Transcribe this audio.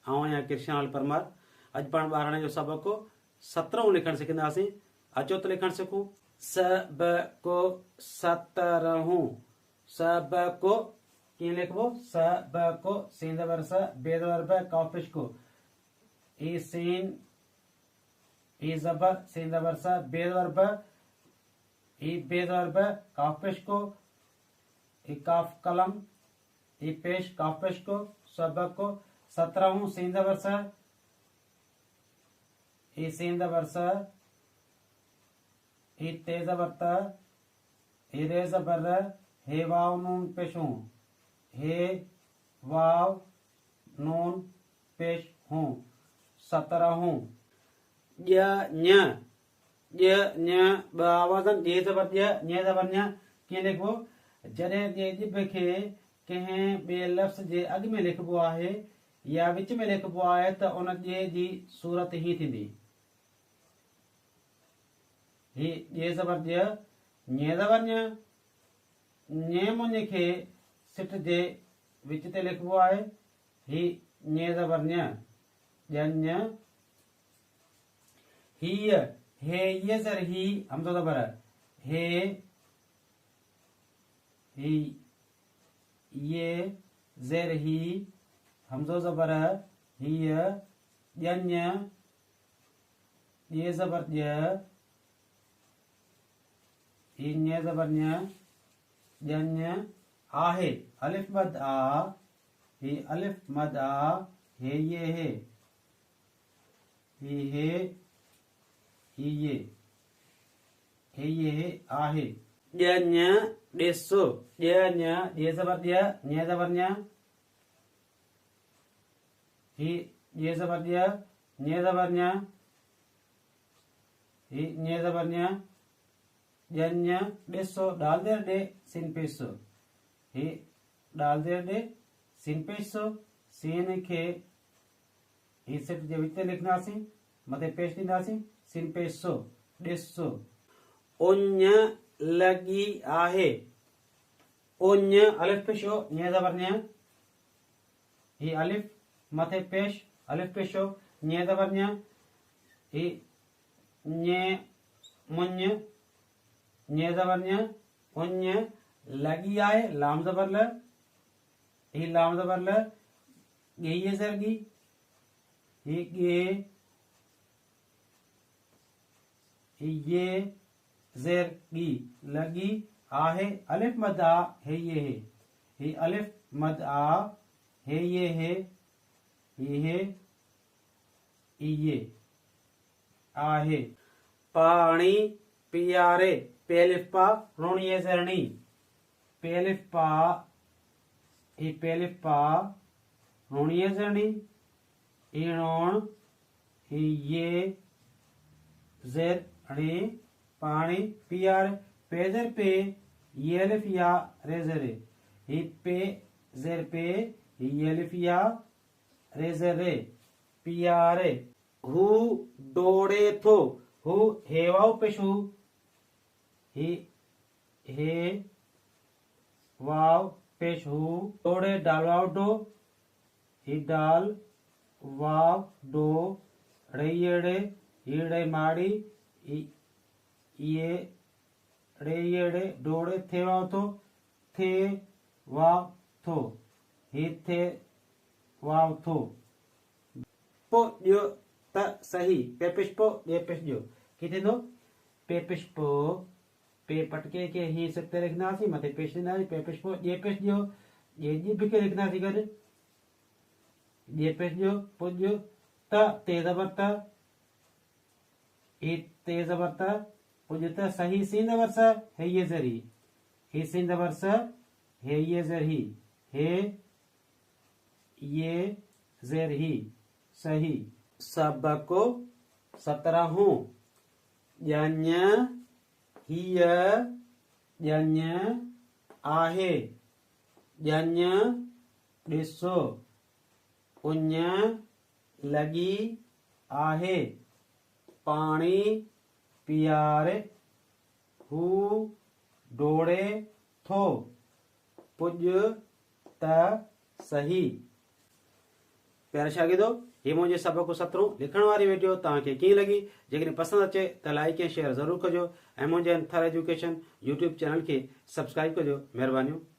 आऊं या कृष्ण परमार। अज पाण 12 जो सबक 17 लिखण सिखंदासीं। अचो तो लिखण सिखूं। सबको 17। सबको कीअं लिखबो? सबको सींद वर्स बेद वर्ब काफिश को ई सीन ई जबर सींद वर्स बेद वर्ब ई बेद वर्ब काफिश को ई काफ कलम ई पेश काफिश को सबको 17 सींद वर्स ई सींद वर्स ई तेज वर्त ई रेज बर हे वाव नून पेश हूं हे वाव नून पेश हूं 17 ब आवाजन जे जबर न्य जबर न्य कीअं लिखबो? जॾहिं जे जिब खे कंहिं ॿिए लफ़्ज़ जे अॻु में लिखबो आहे या विच में लिखबो आहे त उन जे जी सूरत ही थींदी। ही जे जबर न्य जबर न्य मुंज खे सिट जे विच ते लिखबो आहे। ही न्य जबर न्य ॼञ हीय हे ये जर ही हमज़ो जबर हे ही ये ज़ेर ही हमज़ो जबर हीय ॼञ ये जबर ही न्य जबर न्य ॼञ आहे अलिफ मद आ ही अलिफ मद आ हे ये हे ही हे ही ये हे आहे। ॼञ ॾिसो ॼञ जे जबर न्य जबर न्य ही जे जबर न्य जबर न्य ही न्य जबर न्य ॼञ ॾिसो डाल देर डे सिन पेशो ही डाल देर डे सिन पेशो सीन खे ही सिट जे विच ते लिखंदासीं मथे पेश ॾींदासीं सिन पेशो ॾिसो। उञ लगी आहे उञ अलिफ पेशो न्य जबर न्य ही अलिफ मथे पेश अलिफ पेशो न्य जबर न्य ही न्य मुञ न्य जबर न्य उञ लगी आहे लाम जबर ल ही लाम जबर ल गे जरगी ही गे ये जेर गी लगी आहे अलिफ मद आ हे ये हे ही अलिफ मद आ हे ये हे ये आहे। पानी पियारे पेलिफ पा रोणी जरणी पेलिफ पा ही पेलिफ पा रोणी जरणी ईणोण ही ये जेर अणे पानी पियारे पेजर पे ये अलिफ या रेजरे ही पे जेर पे ये अलिफ या रेजरे पियारे। हु डोड़े थो हु हेवाव पेशु ही हे वाव पेश हु डोड़े डाल वाव डो ही डाल वाव डो ड़े हीड़े माड़ी ये ड़े डोड़े थे वाव थो थे वाव थो ही थे वाव थो। पो जो त सही पेपिश पो ये पेश जो किथे दो पेपिश पो पे पटके के ही सकते लिखनासी मथे पेश ना पेपिश पो ये पेश जो ये जी भी के लिखनासी कर ये पेश जो पो जो त ते जबर त ई ते जबर त पो जो त सही सीन जबर स है ये जरी ही सीन जबर स है ये जरी हे ये जेर ही सही। सबको 17 ॼञ हीय ॼञ आहे ॼञ ॾिसो उञ लगी आहे पाणी पियारे हू डोड़े थो पुॼ त सही। प्यारे शागिर्दो, ये मुझे सबक 17 लिखण वाली वीडियो तव्हांखे कीअं लगी? जेकॾहिं पसंद अचे त लाइक ऐं शेयर ज़रूर कजो ऐं मुझे थर एजुकेशन यूट्यूब चैनल के सब्सक्राइब कजो। महिरबानियूं।